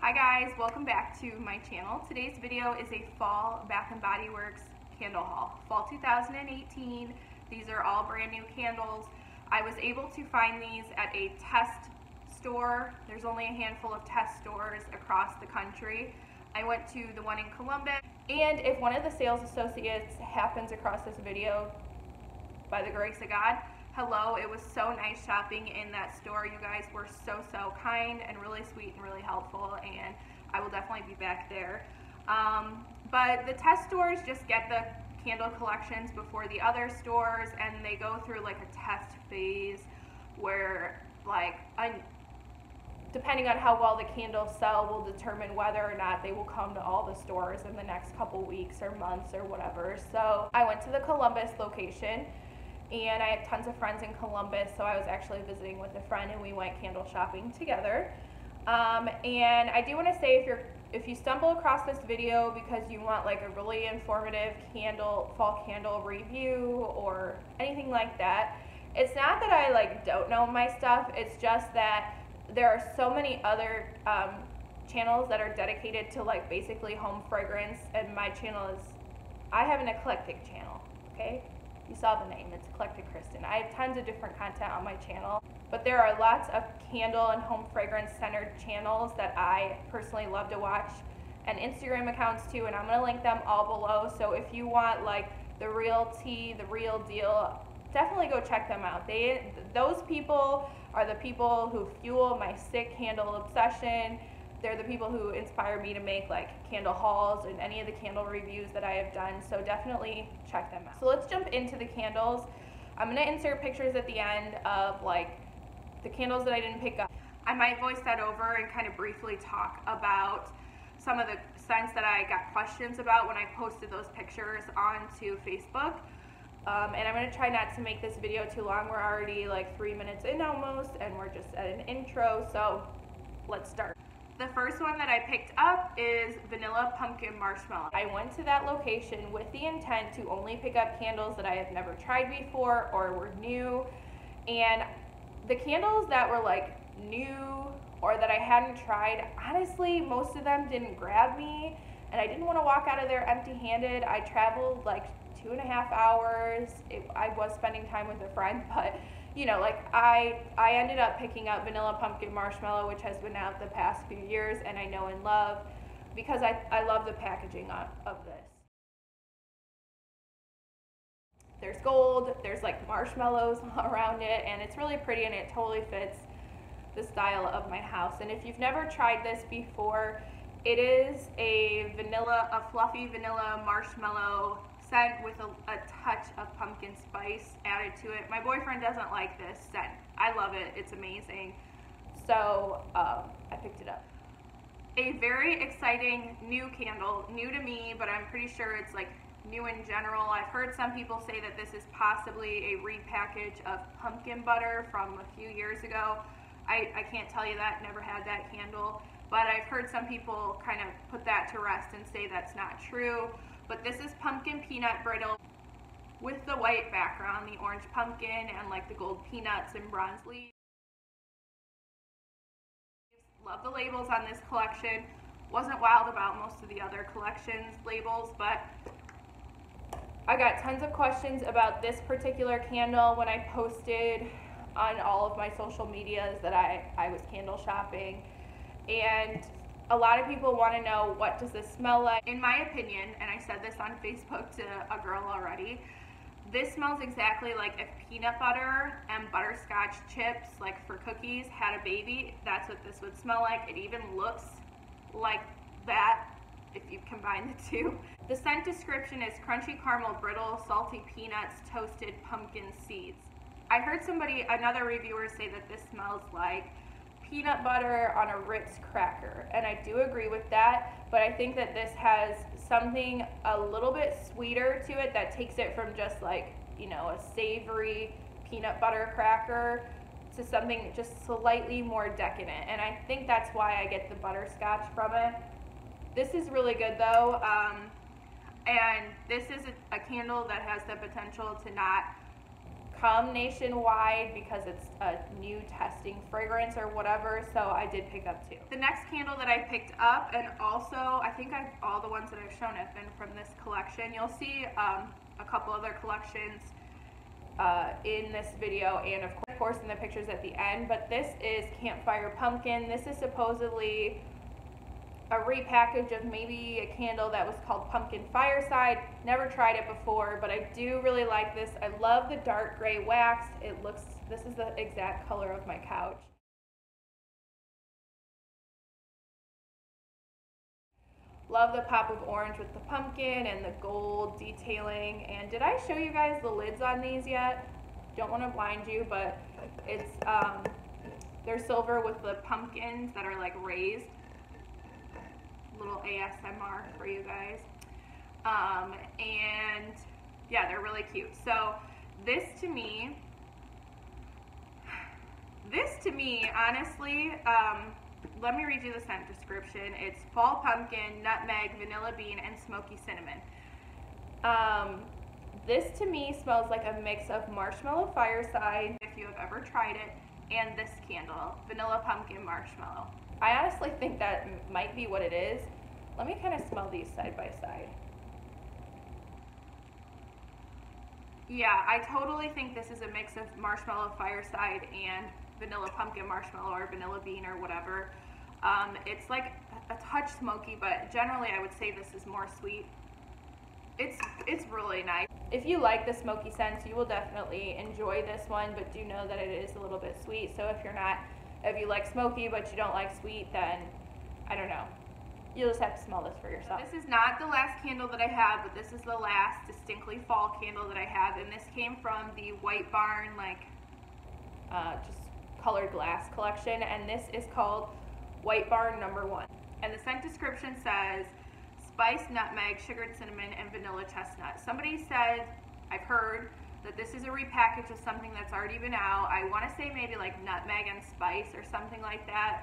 Hi guys, welcome back to my channel. Today's video is a fall Bath & Body Works candle haul. Fall 2018. These are all brand new candles. I was able to find these at a test store. There's only a handful of test stores across the country. I went to the one in Columbus, and if one of the sales associates happens across this video, by the grace of God, hello. It was so nice shopping in that store. You guys were so kind and really sweet and really helpful, and I will definitely be back there. But the test stores just get the candle collections before the other stores, and they go through like a test phase where depending on how well the candles sell will determine whether or not they will come to all the stores in the next couple weeks or months or whatever. So I went to the Columbus location, and I have tons of friends in Columbus, so I was actually visiting with a friend and we went candle shopping together. And I do want to say, if you stumble across this video because you want like a really informative fall candle review or anything like that, it's not that I like don't know my stuff, it's just that there are so many other channels that are dedicated to like basically home fragrance, and my channel I have an eclectic channel, okay? You saw the name, it's Eclectic Kristen. I have tons of different content on my channel, but there are lots of candle and home fragrance centered channels that I personally love to watch, and Instagram accounts too, and I'm gonna link them all below. So if you want like the real tea, the real deal, definitely go check them out. Those people are the people who fuel my sick candle obsession. They're the people who inspire me to make like candle hauls and any of the candle reviews that I have done, so definitely check them out. So let's jump into the candles. I'm gonna insert pictures at the end of like the candles that I didn't pick up. I might voice that over and kind of briefly talk about some of the scents that I got questions about when I posted those pictures onto Facebook. And I'm going to try not to make this video too long. We're already like 3 minutes in almost, and we're just at an intro, so let's start. The first one that I picked up is Vanilla Pumpkin Marshmallow. I went to that location with the intent to only pick up candles that I have never tried before or were new, and the candles that were like new or that I hadn't tried, honestly, most of them didn't grab me, and I didn't want to walk out of there empty-handed. I traveled like 2.5 hours. I was spending time with a friend, but you know, like I ended up picking up Vanilla Pumpkin Marshmallow, which has been out the past few years and I know and love because I love the packaging of this. There's gold, there's like marshmallows around it, and it's really pretty, and it totally fits the style of my house. And if you've never tried this before, it is a fluffy vanilla marshmallow scent with a touch of pumpkin spice added to it. My boyfriend doesn't like this scent. I love it. It's amazing. So I picked it up. A very exciting new candle, new to me, but I'm pretty sure it's like new in general. I've heard some people say that this is possibly a repackage of pumpkin butter from a few years ago. I can't tell you that, never had that candle, but I've heard some people kind of put that to rest and say that's not true. But this is pumpkin peanut brittle with the white background, the orange pumpkin and like the gold peanuts and bronze leaves. Love the labels on this collection. Wasn't wild about most of the other collections labels, but I got tons of questions about this particular candle when I posted on all of my social medias that I was candle shopping, and a lot of people want to know, what does this smell like? In my opinion, and I said this on Facebook to a girl already, this smells exactly like if peanut butter and butterscotch chips, like for cookies, had a baby. That's what this would smell like. It even looks like that if you combine the two. The scent description is crunchy caramel brittle, salty peanuts, toasted pumpkin seeds. I heard another reviewer say that this smells like peanut butter on a Ritz cracker, and I do agree with that, but I think that this has something a little bit sweeter to it that takes it from just like, you know, a savory peanut butter cracker to something just slightly more decadent, and I think that's why I get the butterscotch from it. This is really good though, and this is a candle that has the potential to not come nationwide because it's a new testing fragrance or whatever, so I did pick up 2. The next candle that I picked up, and also I think all the ones that I've shown have been from this collection. You'll see a couple other collections in this video, and of course in the pictures at the end, but this is Campfire Pumpkin. This is supposedly a repackage of maybe a candle that was called Pumpkin Fireside. Never tried it before, but I do really like this. I love the dark gray wax. This is the exact color of my couch. Love the pop of orange with the pumpkin and the gold detailing. And did I show you guys the lids on these yet? Don't want to blind you, but it's they're silver with the pumpkins that are like raised. Little ASMR for you guys. And yeah, they're really cute. So this to me, honestly, let me read you the scent description. It's fall pumpkin, nutmeg, vanilla bean, and smoky cinnamon. This to me smells like a mix of Marshmallow Fireside, if you have ever tried it, and this candle, vanilla pumpkin marshmallow. I honestly think that might be what it is. Let me kind of smell these side by side. Yeah, I totally think this is a mix of Marshmallow Fireside and vanilla pumpkin marshmallow or vanilla bean or whatever. It's like a touch smoky, but generally I would say this is more sweet. It's really nice. If you like the smoky scents, you will definitely enjoy this one, but do know that it is a little bit sweet. So if you like smoky but you don't like sweet, then I don't know. You'll just have to smell this for yourself. This is not the last candle that I have, but this is the last distinctly fall candle that I have, and this came from the White Barn, just colored glass collection, and this is called White Barn No. 1. And the scent description says, spice, nutmeg, sugared cinnamon, and vanilla chestnut. Somebody said, I've heard, that this is a repackage of something that's already been out. I want to say maybe like nutmeg and spice or something like that.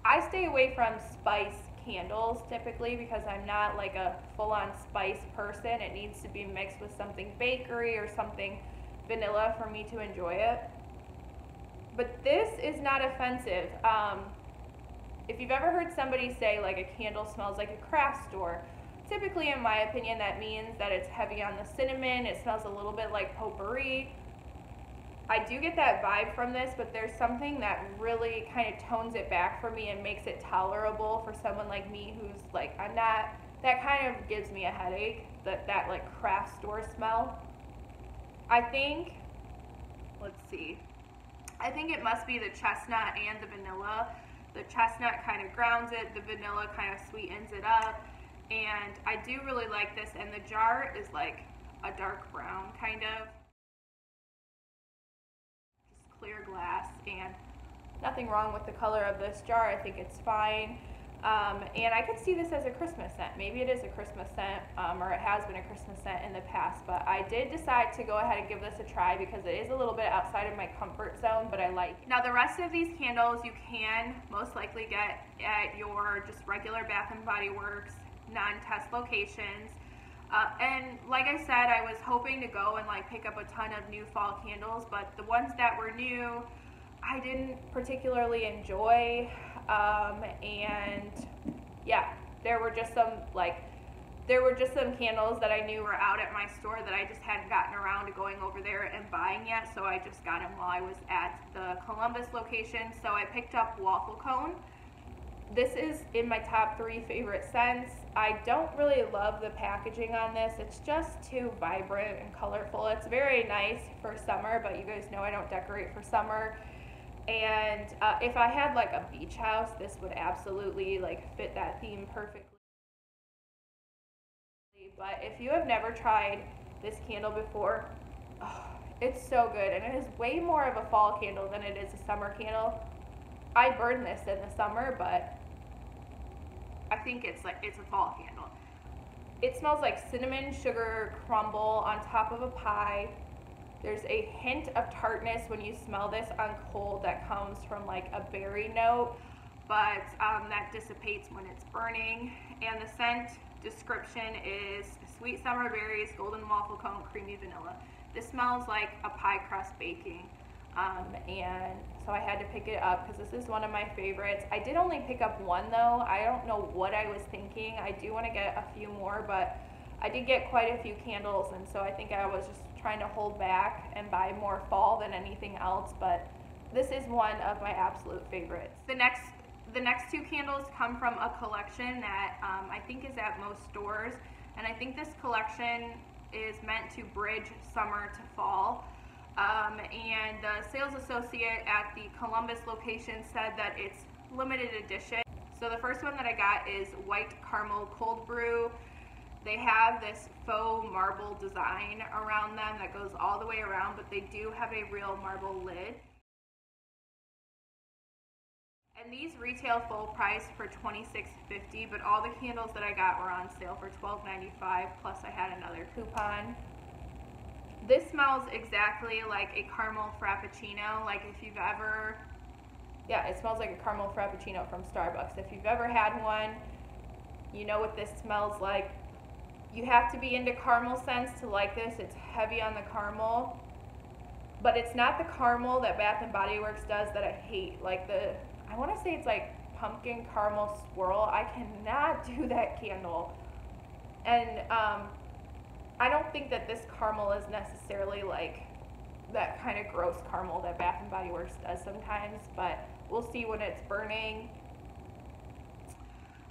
I stay away from spice candles typically because I'm not like a full-on spice person. It needs to be mixed with something bakery or something vanilla for me to enjoy it. But this is not offensive. If you've ever heard somebody say like a candle smells like a craft store, typically in my opinion that means that it's heavy on the cinnamon, it smells a little bit like potpourri. I do get that vibe from this, but there's something that really kind of tones it back for me and makes it tolerable for someone like me who's like, that kind of gives me a headache, that like craft store smell. I think it must be the chestnut and the vanilla. The chestnut kind of grounds it, the vanilla kind of sweetens it up, and I do really like this, and the jar is like a dark brown kind of. Just clear glass, and nothing wrong with the color of this jar. I think it's fine. And I could see this as a Christmas scent. Maybe it is a Christmas scent, or it has been a Christmas scent in the past, but I did decide to go ahead and give this a try because it is a little bit outside of my comfort zone, but I like it. Now the rest of these candles you can most likely get at your just regular Bath & Body Works non-test locations. And like I said, I was hoping to go and like pick up a ton of new fall candles, but the ones that were new I didn't particularly enjoy, and yeah, there were just some candles that I knew were out at my store that I just hadn't gotten around to going over there and buying yet, so I just got them while I was at the Columbus location. So I picked up Waffle Cone. This is in my top 3 favorite scents. I don't really love the packaging on this. It's just too vibrant and colorful. It's very nice for summer, but you guys know I don't decorate for summer. And if I had like a beach house, this would absolutely like fit that theme perfectly. But if you have never tried this candle before, oh, it's so good, and it is way more of a fall candle than it is a summer candle. I burn this in the summer, but I think it's a fall candle. It smells like cinnamon sugar crumble on top of a pie. There's a hint of tartness when you smell this on cold that comes from like a berry note, but that dissipates when it's burning. And the scent description is sweet summer berries, golden waffle cone, creamy vanilla. This smells like a pie crust baking. And so I had to pick it up because this is one of my favorites. I did only pick up one though. I don't know what I was thinking. I do want to get a few more, but I did get quite a few candles, and so I think I was just trying to hold back and buy more fall than anything else, but this is one of my absolute favorites. The next two candles come from a collection that I think is at most stores, and I think this collection is meant to bridge summer to fall. And the sales associate at the Columbus location said that it's limited edition. So the first one that I got is White Caramel Cold Brew. They have this faux marble design around them that goes all the way around, but they do have a real marble lid. And these retail full price for $26.50, but all the candles that I got were on sale for $12.95, plus I had another coupon. This smells exactly like a caramel frappuccino, like if you've ever, yeah, it smells like a caramel frappuccino from Starbucks. If you've ever had one, you know what this smells like. You have to be into caramel scents to like this. It's heavy on the caramel, but it's not the caramel that Bath & Body Works does that I hate. Like I want to say it's like pumpkin caramel swirl. I cannot do that candle. And I don't think that this caramel is necessarily like that kind of gross caramel that Bath & Body Works does sometimes, but we'll see when it's burning.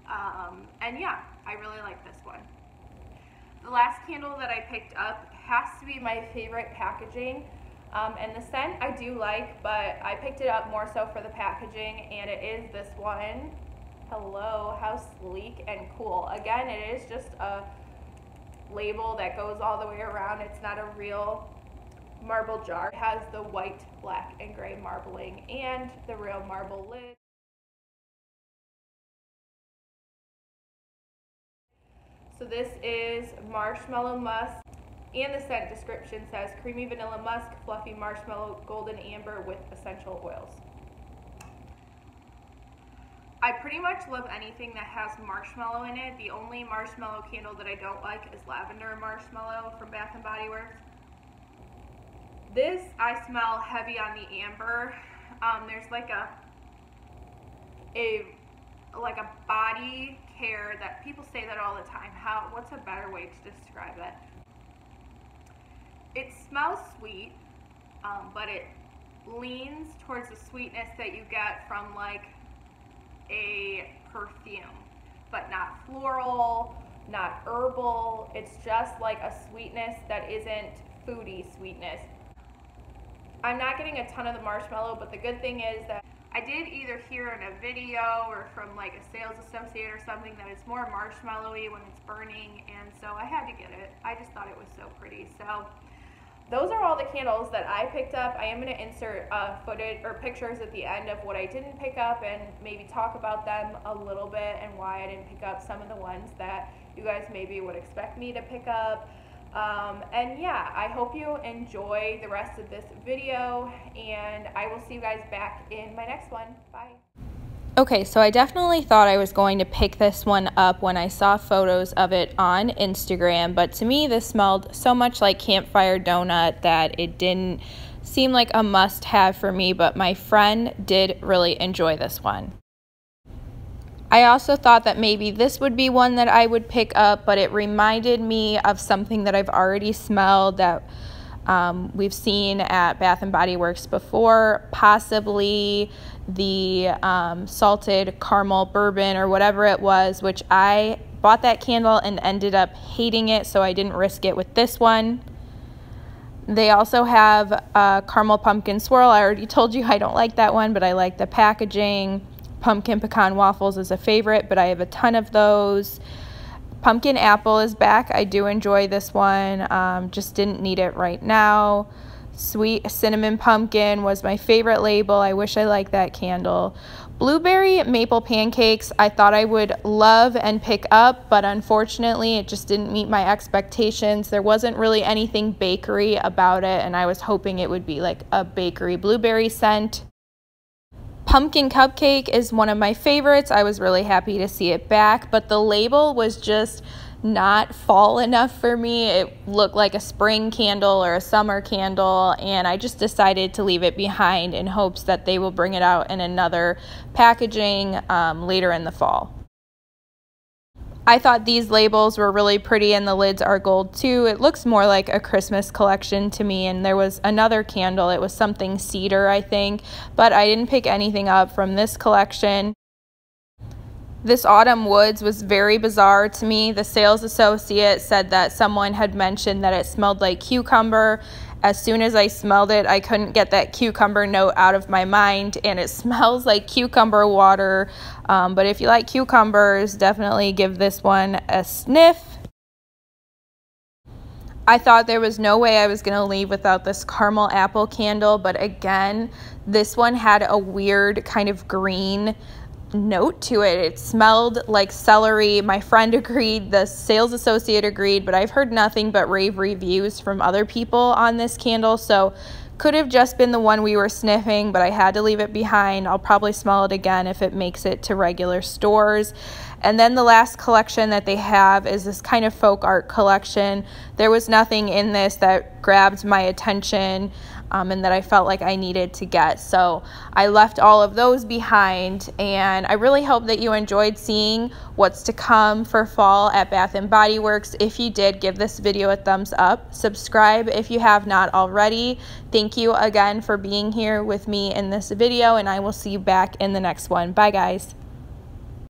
And yeah, I really like this one. The last candle that I picked up has to be my favorite packaging, and the scent I do like, but I picked it up more so for the packaging, and it is this one. Hello, how sleek and cool. Again, it is just a label that goes all the way around. It's not a real marble jar. It has the white, black, and gray marbling and the real marble lid. So this is Marshmallow Musk, and the scent description says creamy vanilla musk, fluffy marshmallow, golden amber with essential oils. I pretty much love anything that has marshmallow in it. The only marshmallow candle that I don't like is lavender marshmallow from Bath & Body Works. This I smell heavy on the amber. There's like a body care that people say that all the time. What's a better way to describe it? It smells sweet, but it leans towards the sweetness that you get from like a perfume, but not floral, not herbal. It's just like a sweetness that isn't foodie sweetness. I'm not getting a ton of the marshmallow, but the good thing is that I did either hear in a video or from like a sales associate or something that it's more marshmallowy when it's burning, and so I had to get it. I just thought it was so pretty. So those are all the candles that I picked up. I am going to insert footage or pictures at the end of what I didn't pick up and maybe talk about them a little bit and why I didn't pick up some of the ones that you guys maybe would expect me to pick up. And yeah, I hope you enjoy the rest of this video, and I will see you guys back in my next one. Bye. Okay, so I definitely thought I was going to pick this one up when I saw photos of it on Instagram, but to me this smelled so much like Campfire Donut that it didn't seem like a must-have for me, but my friend did really enjoy this one. I also thought that maybe this would be one that I would pick up, but it reminded me of something that I've already smelled that we've seen at Bath & Body Works before, possibly the salted caramel bourbon or whatever it was, which I bought that candle and ended up hating it, so I didn't risk it with this one. They also have a caramel pumpkin swirl. I already told you I don't like that one, but I like the packaging. Pumpkin pecan waffles is a favorite, but I have a ton of those. Pumpkin apple is back. I do enjoy this one. Just didn't need it right now. Sweet cinnamon pumpkin was my favorite label. I wish I liked that candle. Blueberry maple pancakes I thought I would love and pick up, but unfortunately it just didn't meet my expectations. There wasn't really anything bakery about it, and I was hoping it would be like a bakery blueberry scent. Pumpkin cupcake is one of my favorites. I was really happy to see it back, but the label was just not fall enough for me. It looked like a spring candle or a summer candle, and I just decided to leave it behind in hopes that they will bring it out in another packaging later in the fall. I thought these labels were really pretty, and the lids are gold too. It looks more like a Christmas collection to me. And there was another candle, it was something cedar, I think, but I didn't pick anything up from this collection. This autumn woods was very bizarre to me. The sales associate said that someone had mentioned that it smelled like cucumber. As soon as I smelled it, I couldn't get that cucumber note out of my mind, and it smells like cucumber water. But if you like cucumbers, definitely give this one a sniff. I thought there was no way I was going to leave without this caramel apple candle, but again, this one had a weird kind of green note to it. It smelled like celery. My friend agreed, the sales associate agreed, but I've heard nothing but rave reviews from other people on this candle, so could have just been the one we were sniffing, but I had to leave it behind. I'll probably smell it again if it makes it to regular stores. And then the last collection that they have is this kind of folk art collection. There was nothing in this that grabbed my attention and that I felt like I needed to get. So I left all of those behind, and I really hope that you enjoyed seeing what's to come for fall at Bath & Body Works. If you did, give this video a thumbs up. Subscribe if you have not already. Thank you again for being here with me in this video, and I will see you back in the next one. Bye, guys.